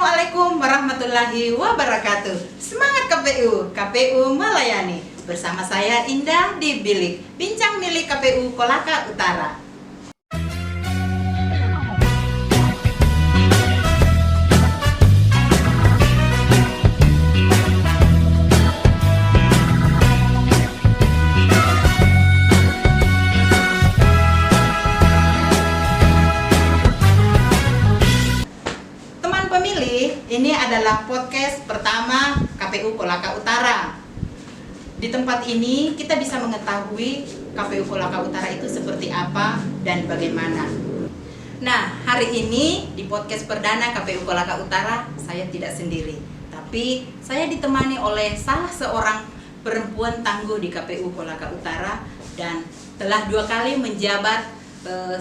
Assalamualaikum warahmatullahi wabarakatuh. Semangat KPU, KPU melayani. Bersama saya Indah di Bilik, bincang milik KPU Kolaka Utara. Ini adalah podcast pertama KPU Kolaka Utara. Di tempat ini kita bisa mengetahui KPU Kolaka Utara itu seperti apa dan bagaimana. Nah, hari ini di podcast perdana KPU Kolaka Utara saya tidak sendiri, tapi saya ditemani oleh salah seorang perempuan tangguh di KPU Kolaka Utara dan telah 2 kali menjabat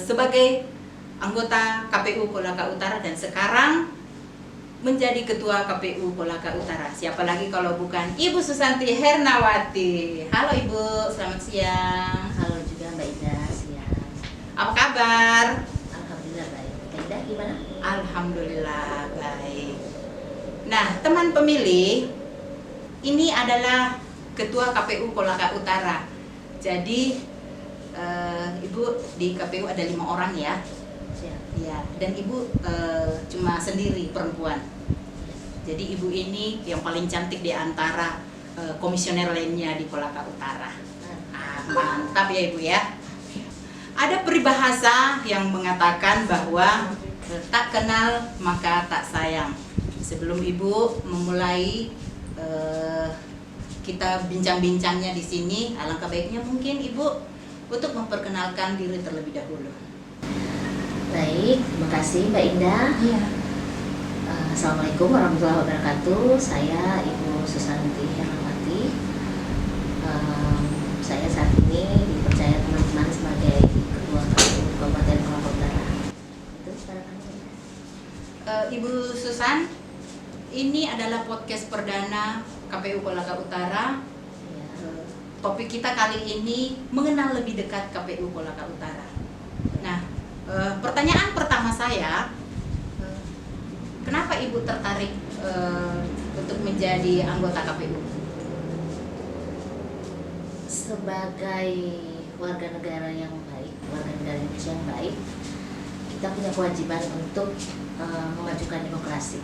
sebagai anggota KPU Kolaka Utara dan sekarang menjadi ketua KPU Kolaka Utara. Siapa lagi kalau bukan Ibu Susanti Hernawati. Halo Ibu, selamat siang. Halo juga Mbak Indah, siang. Apa kabar? Alhamdulillah baik. Mbak Indah gimana? Alhamdulillah baik. Nah, teman pemilih, ini adalah ketua KPU Kolaka Utara. Jadi Ibu di KPU ada 5 orang ya. Ya, dan Ibu cuma sendiri perempuan. Jadi Ibu ini yang paling cantik di antara komisioner lainnya di Kolaka Utara. Mantap ya Ibu ya. Ada peribahasa yang mengatakan bahwa tak kenal maka tak sayang. Sebelum Ibu memulai kita bincang-bincangnya di sini, alangkah baiknya mungkin Ibu untuk memperkenalkan diri terlebih dahulu. Baik, terima kasih Mbak Indah. Iya. Assalamualaikum warahmatullahi wabarakatuh. Saya Ibu Susanti Hernawati. Saya saat ini dipercaya teman-teman sebagai Ketua KPU Kabupaten Kolaka Utara. Itu sekarang Ibu Susan, ini adalah podcast perdana KPU Kolaka Utara. ya. Topik kita kali ini mengenal lebih dekat KPU Kolaka Utara. Nah, pertanyaan pertama saya, kenapa Ibu tertarik untuk menjadi anggota KPU? Sebagai warga negara yang baik, warga negara Indonesia yang baik, kita punya kewajiban untuk memajukan demokrasi.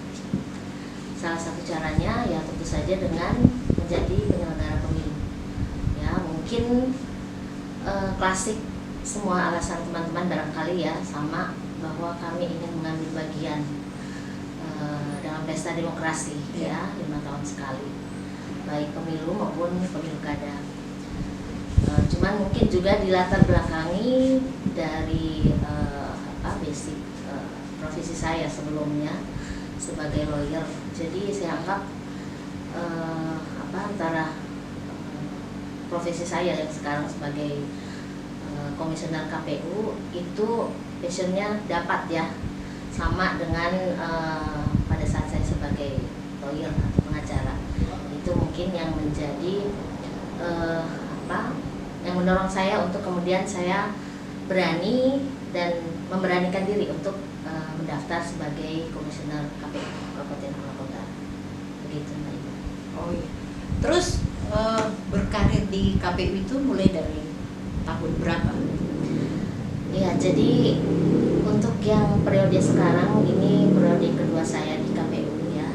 Salah satu caranya ya tentu saja dengan menjadi penyelenggara pemilu. Ya, mungkin klasik semua alasan teman-teman barangkali ya sama, bahwa kami ingin mengambil bagian dalam pesta demokrasi ya 5 tahun sekali, baik pemilu maupun pemilu kada. Cuman mungkin juga dilatar belakangi dari basic profesi saya sebelumnya sebagai lawyer. Jadi saya anggap antara profesi saya yang sekarang sebagai komisioner KPU itu passionnya dapat ya sama dengan pada saat saya sebagai lawyer atau pengacara. Itu mungkin yang menjadi yang mendorong saya untuk kemudian saya berani dan memberanikan diri untuk mendaftar sebagai komisioner KPU Kabupaten Kolaka Utara. Begitu Mbak Ibu. Oh iya. Terus berkarir di KPU itu mulai dari tahun berapa? Ya, jadi untuk yang periode sekarang ini periode kedua saya di KPU ya.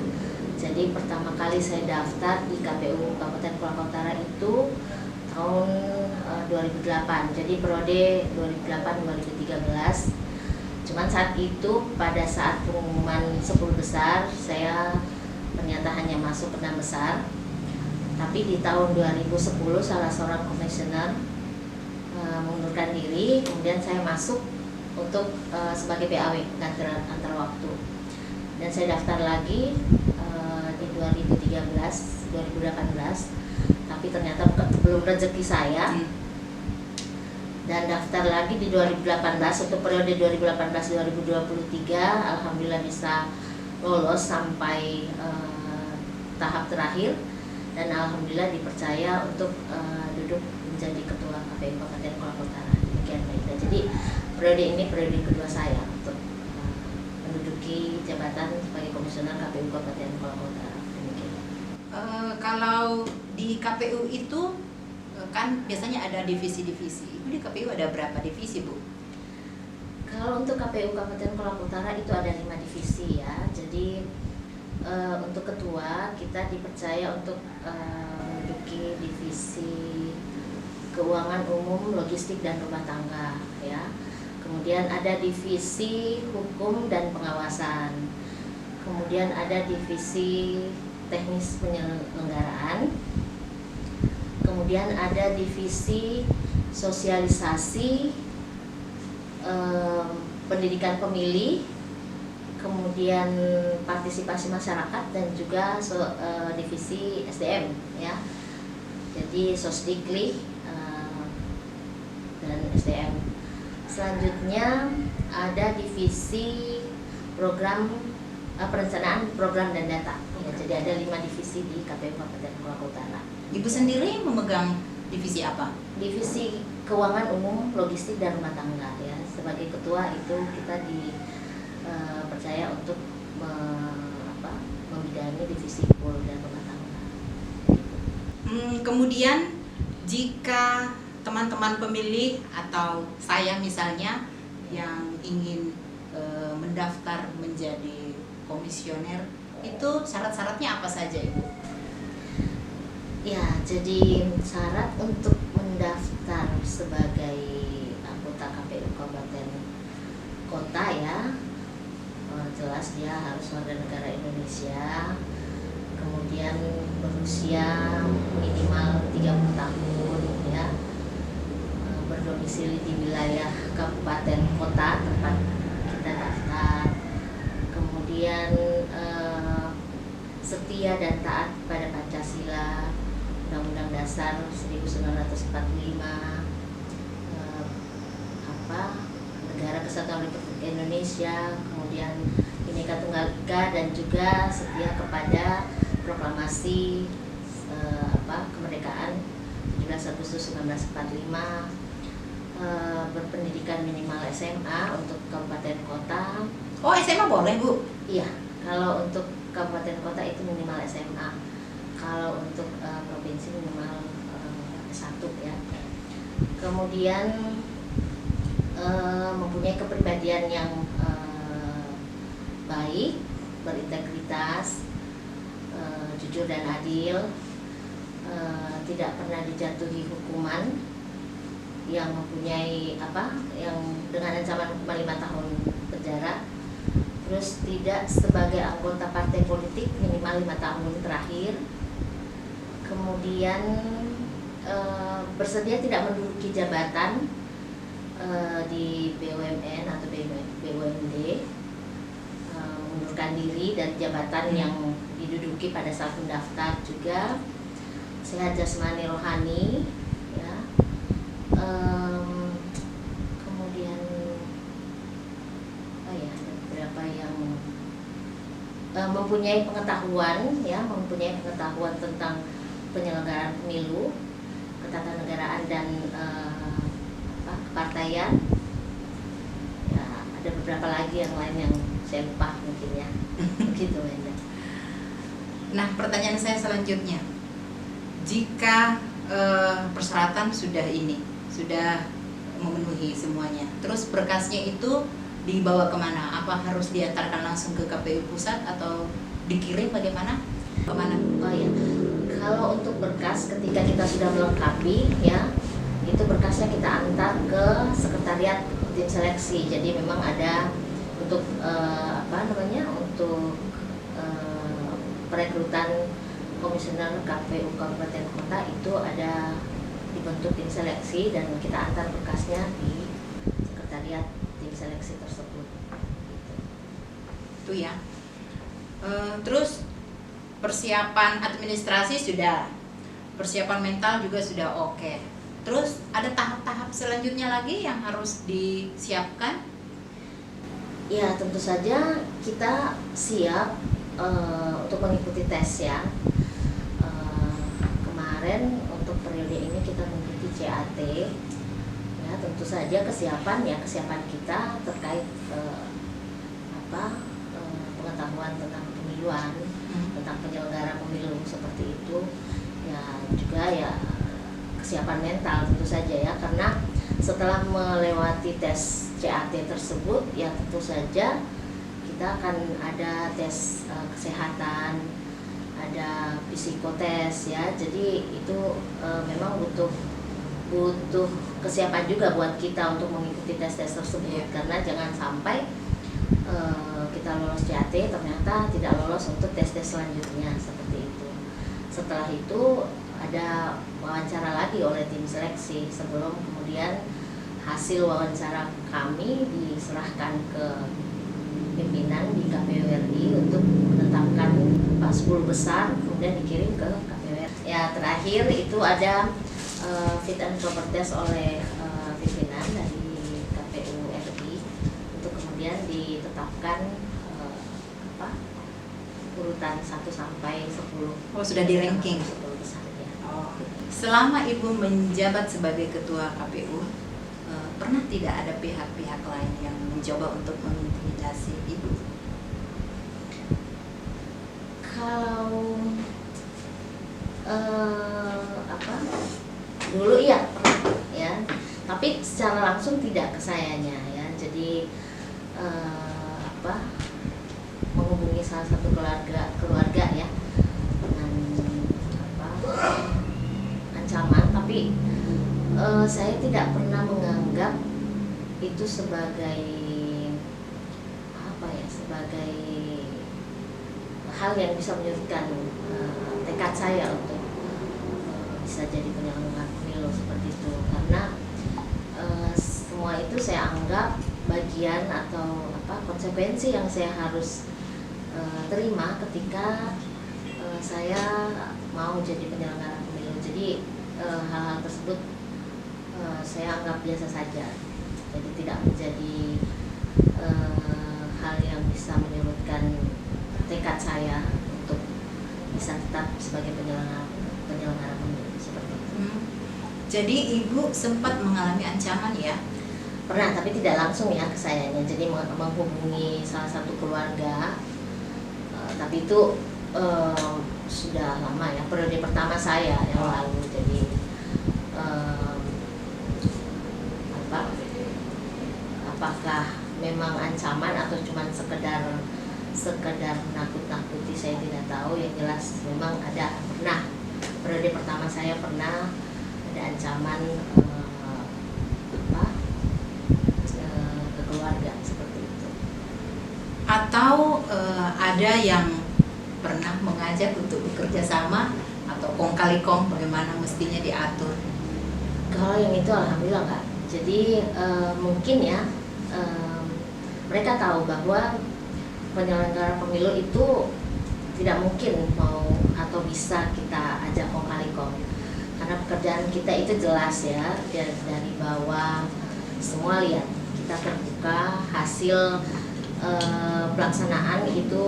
Jadi pertama kali saya daftar di KPU Kabupaten Kolaka Utara itu tahun 2008. Jadi periode 2008-2013. Cuman saat itu pada saat pengumuman 10 besar saya ternyata hanya masuk 6 besar. Tapi di tahun 2010 salah seorang komisioner mengundurkan diri, kemudian saya masuk untuk sebagai PAW penggantian antar waktu, dan saya daftar lagi di 2018, tapi ternyata belum rezeki saya, dan daftar lagi di 2018 untuk periode 2018-2023. Alhamdulillah bisa lolos sampai tahap terakhir, dan alhamdulillah dipercaya untuk duduk menjadi ketua KPU Kabupaten Kolaka Utara. Demikian baik. Jadi periode ini periode kedua saya untuk menduduki jabatan sebagai komisioner Komisioner KPU Kabupaten Kolaka Utara. Demikian. Kalau di KPU itu kan biasanya ada divisi-divisi. Itu di KPU ada berapa divisi, Bu? Kalau untuk KPU Kabupaten Kolaka Utara itu ada 5 divisi ya. Jadi untuk ketua kita dipercaya untuk menduduki divisi keuangan umum, logistik dan rumah tangga ya. Kemudian ada divisi hukum dan pengawasan. Kemudian ada divisi teknis penyelenggaraan. Kemudian ada divisi sosialisasi pendidikan pemilih, kemudian partisipasi masyarakat dan juga divisi SDM ya. Jadi Sosdikli dan SDM. Selanjutnya ada divisi program perencanaan program dan data. Ya, jadi ada 5 divisi di KPU Kabupaten Kolaka Utara. Ibu sendiri memegang divisi apa? Divisi keuangan umum, logistik dan rumah tangga ya. Sebagai ketua itu kita dipercaya untuk membidangi divisi keuangan dan rumah tangga. Kemudian jika teman-teman pemilih atau saya misalnya yang ingin mendaftar menjadi komisioner, itu syarat-syaratnya apa saja, Ibu? Ya, jadi syarat untuk mendaftar sebagai anggota KPU Kabupaten Kota ya, jelas dia harus warga negara Indonesia, kemudian berusia minimal 30 tahun ya, berdomisili di wilayah kabupaten kota tempat kita daftar, kemudian setia dan taat pada Pancasila, Undang-Undang Dasar 1945, Negara Kesatuan Republik Indonesia, kemudian Bhinneka Tunggal Ika, dan juga setia kepada proklamasi kemerdekaan 17 Agustus 1945, berpendidikan minimal SMA untuk kabupaten kota. Oh, SMA boleh, Bu? Iya, kalau untuk kabupaten kota itu minimal SMA. Kalau untuk provinsi minimal S1 ya. Kemudian mempunyai kepribadian yang baik, berintegritas, jujur dan adil, tidak pernah dijatuhi hukuman yang mempunyai yang dengan ancaman hukuman 5 tahun penjara. Terus tidak sebagai anggota partai politik minimal 5 tahun terakhir. Kemudian bersedia tidak menduduki jabatan di BUMN atau BUMD, mengundurkan diri dari jabatan yang diduduki pada saat mendaftar, juga sehat jasmani rohani ya. Kemudian ada beberapa yang mempunyai pengetahuan tentang penyelenggaraan pemilu, ketatanegaraan dan kepartaian. Ya, ada beberapa lagi yang lain yang saya lupa mungkin ya. Begitu Wenda. Nah, pertanyaan saya selanjutnya, jika persyaratan sudah memenuhi semuanya, terus berkasnya itu dibawa kemana? Apa harus diantarkan langsung ke KPU pusat atau dikirim, bagaimana? Kemana? Oh ya, kalau untuk berkas ketika kita sudah melengkapi ya, itu berkasnya kita antar ke sekretariat tim seleksi. Jadi memang ada untuk untuk perekrutan komisioner KPU Kabupaten Kota itu ada dibentuk tim seleksi dan kita antar berkasnya di sekretariat tim seleksi tersebut. Itu ya. Terus persiapan administrasi sudah, persiapan mental juga sudah oke. Terus ada tahap-tahap selanjutnya lagi yang harus disiapkan? Ya, tentu saja kita siap untuk mengikuti tes ya. Kemarin untuk periode ini kita mengikuti CAT ya, tentu saja kesiapan kita terkait pengetahuan tentang pemilu tujuan tentang penyelenggara pemilu seperti itu. Ya juga ya kesiapan mental tentu saja ya, karena setelah melewati tes CAT tersebut ya tentu saja kita akan ada tes kesehatan, ada psikotes ya. Jadi itu memang butuh kesiapan juga buat kita untuk mengikuti tes-tes tersebut, karena jangan sampai kita lolos CAT ternyata tidak lolos untuk tes-tes selanjutnya seperti itu. Setelah itu ada wawancara lagi oleh tim seleksi sebelum kemudian hasil wawancara kami diserahkan ke pimpinan di KPU RI untuk menetapkan 10 besar, kemudian dikirim ke KPU RI. Ya terakhir itu ada fit and proper test oleh pimpinan dari KPU RI untuk kemudian ditetapkan urutan 1 sampai 10. Oh, sudah di ranking. 10 besar ya. Oh. Selama Ibu menjabat sebagai ketua KPU, pernah tidak ada pihak-pihak lain yang mencoba untuk mengintimidasi Ibu? Kalau dulu iya pernah ya, tapi secara langsung tidak ke sayanya ya. Jadi menghubungi salah satu keluarga ya dengan ancaman, tapi saya tidak pernah menganggap itu sebagai sebagai hal yang bisa menyurutkan tekad saya untuk bisa jadi penyelenggara pemilu seperti itu, karena semua itu saya anggap bagian atau konsekuensi yang saya harus terima ketika saya mau jadi penyelenggara pemilu. Jadi hal-hal tersebut saya anggap biasa saja, jadi tidak menjadi hal yang bisa menyurutkan tekad saya untuk bisa tetap sebagai penyelenggara pemilu seperti itu. Jadi Ibu sempat mengalami ancaman ya? Pernah, tapi tidak langsung ya ke sayanya. Jadi menghubungi salah satu keluarga, tapi itu sudah lama ya, periode pertama saya yang lalu. Jadi apakah memang ancaman atau cuma sekedar nakut-nakuti, saya tidak tahu. Yang jelas memang pernah periode pertama saya pernah ada ancaman ke keluarga seperti itu. Atau ada yang pernah mengajak untuk bekerja sama atau kong kali kong bagaimana mestinya diatur? Kalau yang itu alhamdulillah Kak. Jadi mungkin ya mereka tahu bahwa penyelenggara pemilu itu tidak mungkin mau atau bisa kita ajak kong kali kong, karena pekerjaan kita itu jelas ya, dari bawah semua lihat, kita terbuka hasil pelaksanaan itu,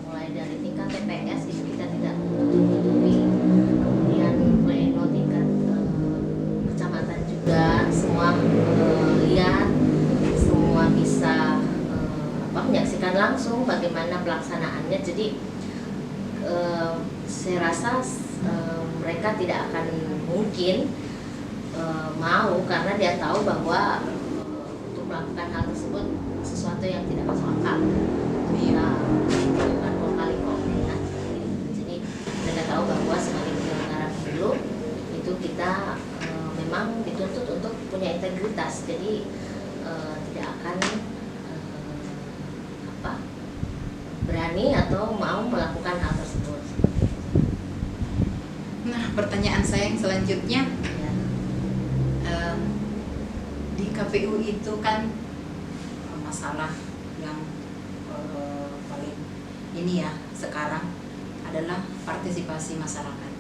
mulai dari tingkat TPS itu kita tidak tutup-tutupi, kemudian pleno tingkat kecamatan juga semua lihat, semua bisa menyaksikan langsung bagaimana pelaksanaannya. Jadi saya rasa mereka tidak akan mungkin mau, karena dia tahu bahwa untuk melakukan hal tersebut sesuatu yang tidak masuk akal. Bukan kong kali kong ya. Jadi mereka tahu bahwa sebagai penyelenggara pemilu itu kita memang dituntut untuk punya integritas. Jadi tidak akan berani atau mau melakukan hal tersebut. Nah, pertanyaan saya yang selanjutnya, Ya. Di KPU itu kan masalah yang paling ini ya sekarang adalah partisipasi masyarakat.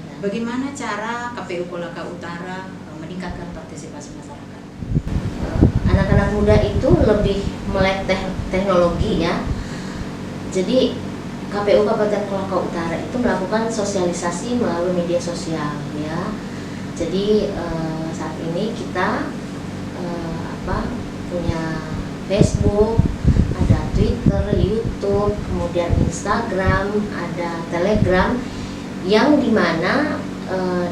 Ya. Bagaimana cara KPU Kolaka Utara meningkatkan partisipasi masyarakat? Anak-anak muda itu lebih melek teknologi ya. Jadi KPU Kabupaten Kolaka Utara itu melakukan sosialisasi melalui media sosial ya. Jadi saat ini kita punya Facebook, ada Twitter, YouTube, kemudian Instagram, ada Telegram, yang dimana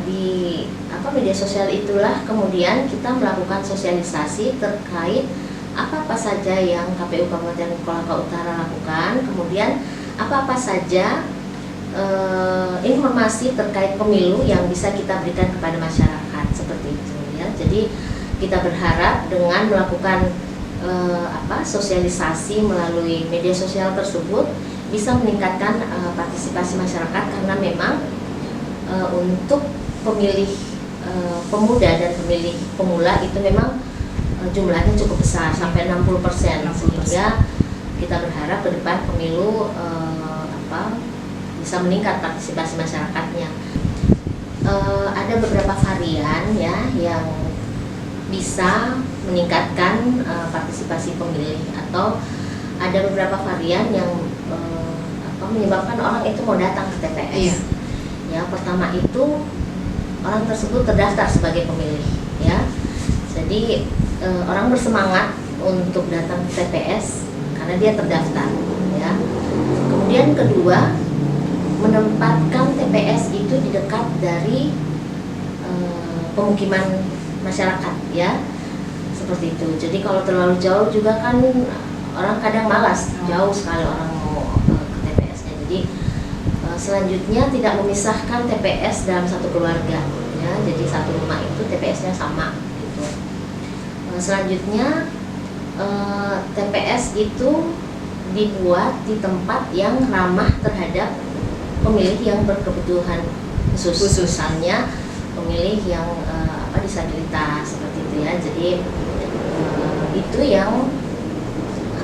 di media sosial itulah kemudian kita melakukan sosialisasi terkait apa-apa saja yang KPU Kabupaten Kolaka Utara lakukan, kemudian apa-apa saja informasi terkait pemilu yang bisa kita berikan kepada masyarakat, seperti itu ya. Jadi kita berharap dengan melakukan sosialisasi melalui media sosial tersebut bisa meningkatkan partisipasi masyarakat, karena memang untuk pemilih pemuda dan pemilih pemula itu memang jumlahnya cukup besar, sampai 60%, sehingga kita berharap ke depan pemilu bisa meningkat partisipasi masyarakatnya. Ada beberapa varian ya yang bisa meningkatkan partisipasi pemilih, atau ada beberapa varian yang menyebabkan orang itu mau datang ke TPS. Iya. Ya, pertama itu orang tersebut terdaftar sebagai pemilih ya. Jadi orang bersemangat untuk datang ke TPS karena dia terdaftar ya. Kemudian kedua, menempatkan TPS itu di dekat dari pemukiman masyarakat ya, seperti itu. Jadi kalau terlalu jauh juga kan orang kadang malas, jauh sekali orang mau ke TPS-nya. Jadi selanjutnya tidak memisahkan TPS dalam satu keluarga ya, jadi satu rumah itu TPS-nya sama gitu. Selanjutnya TPS itu dibuat di tempat yang ramah terhadap pemilih yang berkebutuhan khusus. Misalnya pemilih yang disabilitas, seperti itu ya. Jadi itu yang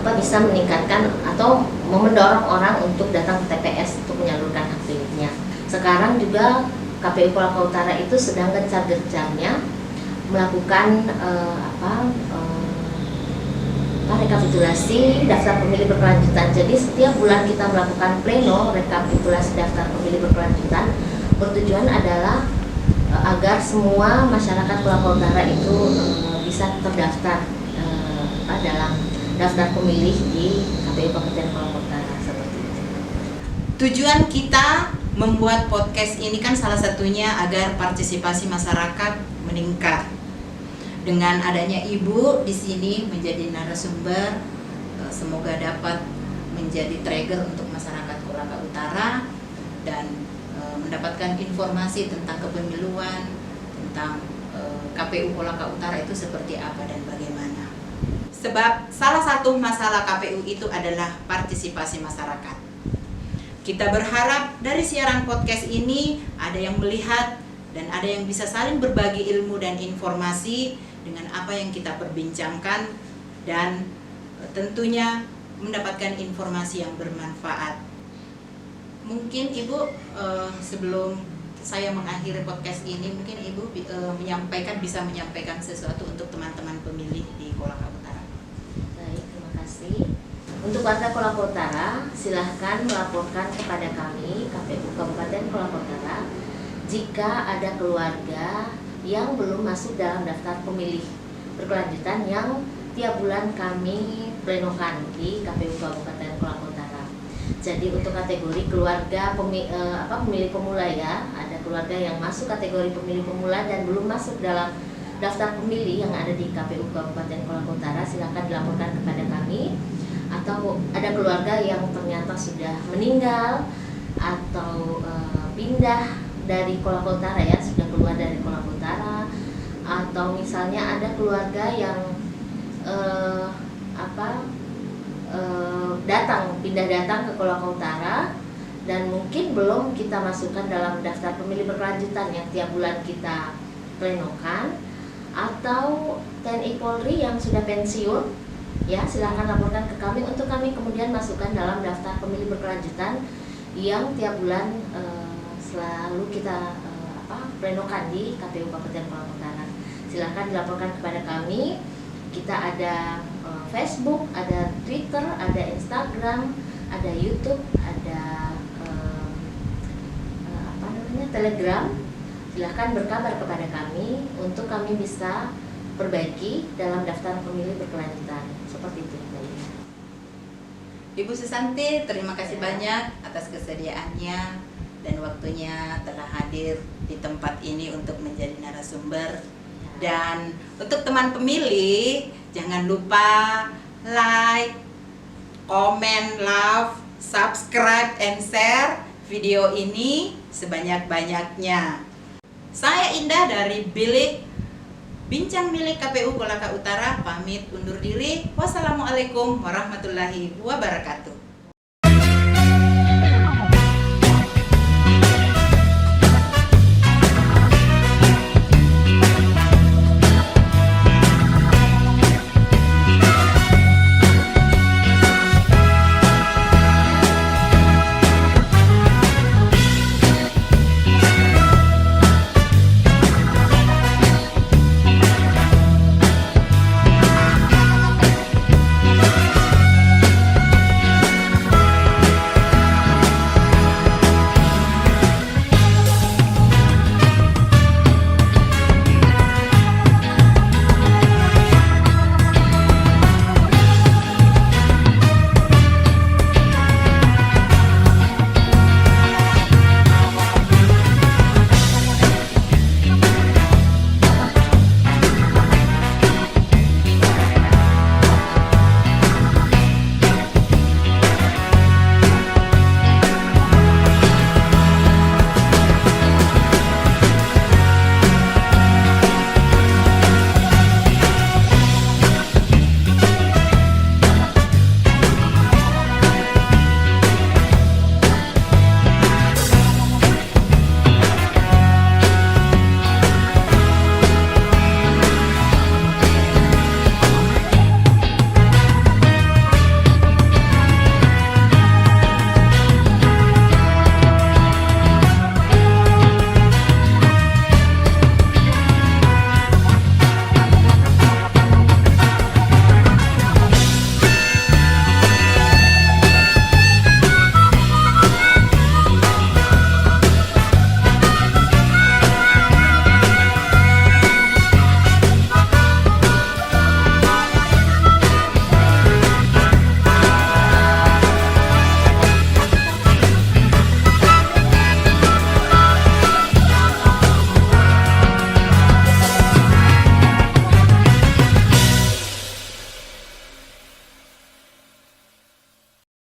bisa meningkatkan atau mendorong orang untuk datang ke TPS untuk menyalurkan hak pilihnya. Sekarang juga KPU Kolaka Utara itu sedang gencar-gencarnya melakukan rekapitulasi daftar pemilih berkelanjutan. Jadi setiap bulan kita melakukan pleno rekapitulasi daftar pemilih berkelanjutan. Bertujuan adalah agar semua masyarakat Kolaka Utara itu bisa terdaftar dalam daftar pemilih di KPU Kabupaten Kolaka Utara, seperti itu. Tujuan kita membuat podcast ini kan salah satunya agar partisipasi masyarakat meningkat. Dengan adanya Ibu di sini menjadi narasumber, semoga dapat menjadi trigger untuk masyarakat Kolaka Utara dan mendapatkan informasi tentang kepemiluan, tentang KPU Kolaka Utara itu seperti apa dan bagaimana. Sebab salah satu masalah KPU itu adalah partisipasi masyarakat. Kita berharap dari siaran podcast ini ada yang melihat dan ada yang bisa saling berbagi ilmu dan informasi dengan apa yang kita perbincangkan, dan tentunya mendapatkan informasi yang bermanfaat. Mungkin Ibu sebelum saya mengakhiri podcast ini, mungkin Ibu bisa menyampaikan sesuatu untuk teman-teman pemilih di Kolaka Utara. Baik, terima kasih. Untuk warga Kolaka Utara, silahkan melaporkan kepada kami KPU Kabupaten Kolaka Utara jika ada keluarga yang belum masuk dalam daftar pemilih berkelanjutan yang tiap bulan kami plenokan di KPU Kabupaten Kolaka Utara. Jadi untuk kategori keluarga pemilih pemula ya, ada keluarga yang masuk kategori pemilih pemula dan belum masuk dalam daftar pemilih yang ada di KPU Kabupaten Kolaka Utara, silakan dilaporkan kepada kami. Atau ada keluarga yang ternyata sudah meninggal atau pindah dari Kolaka Utara ya, sudah keluar dari Kolaka Utara, atau misalnya ada keluarga yang pindah datang ke Kolaka Utara dan mungkin belum kita masukkan dalam daftar pemilih berkelanjutan yang tiap bulan kita plenokan, atau TNI Polri yang sudah pensiun ya, silakan laporkan ke kami untuk kami kemudian masukkan dalam daftar pemilih berkelanjutan yang tiap bulan selalu kita plenokan di KPU Kabupaten Kolaka Utara. Silakan dilaporkan kepada kami. Kita ada Facebook, ada Twitter, ada Instagram, ada YouTube, ada Telegram. Silakan berkabar kepada kami untuk kami bisa perbaiki dalam daftar pemilih berkelanjutan, seperti itu. Ibu Susanti, terima kasih Ya. banyak atas kesediaannya dan waktunya telah hadir di tempat ini untuk menjadi narasumber. Dan untuk teman pemilih, jangan lupa like, comment, love, subscribe, and share video ini sebanyak-banyaknya. Saya Indah dari Bilik Bincang Milik KPU Kolaka Utara pamit undur diri. Wassalamualaikum warahmatullahi wabarakatuh.